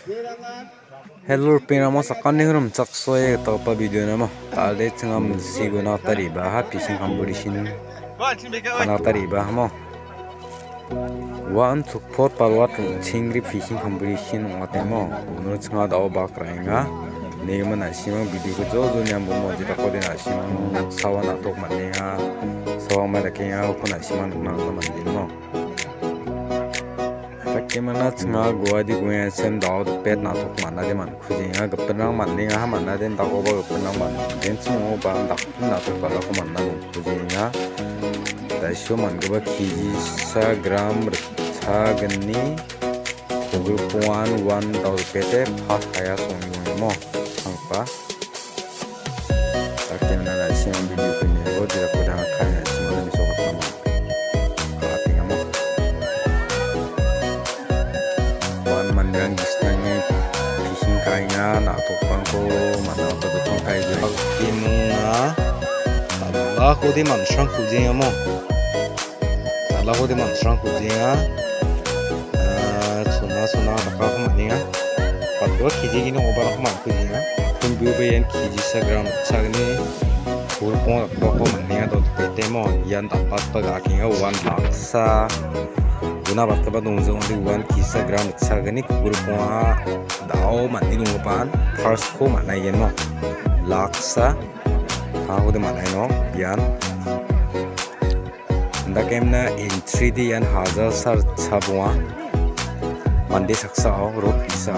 Hello pinamo sakani hurum chaksoe topa video namo tale changam siguna tariba ha fishing competition ana tariba mo one Chokpot Balwat Rongchanggre fishing competition ngatemo uno changa dao bakrainga negman asimang video ko jojo nyam bomo jita ko den asimang sawana tok manenga sawang madakenga ko asimang nang mandin mo Bagaimana cengah gua di gua sem dao pet natok mana de man kujinya kepenang manding ah mana den tak oba kepenang man den semua barang tak natok bala ko mana kujinya dasyo man gua kiji 1 gram berca geni kugul puan 1000 pete pas kaya songyong mo angpa bagaimana nasi yang video punya gua tidak pernah kaya semua bisa ketemu mandang istilahnya fishing kayaknya nak topang ko mana atau topang kayak gitu timuna Allah ko di mansang kujinya mo Allah ko di mansang kujinya suna bakal ko maninya padwa kiji gini obar ko man kujinya kumbu bayan kiji 1 gram sagni purpong ko maninya dot pete mo yan dapat pagakinga 1 laksa guna bataba dongzong di 1 kisa gram sagani kurpunga dao mandi lungupan first ko mana yen mo laksa ha de mana no yan nda kemna in 3D yan hajar sar chabwa mandi saksa rot kisa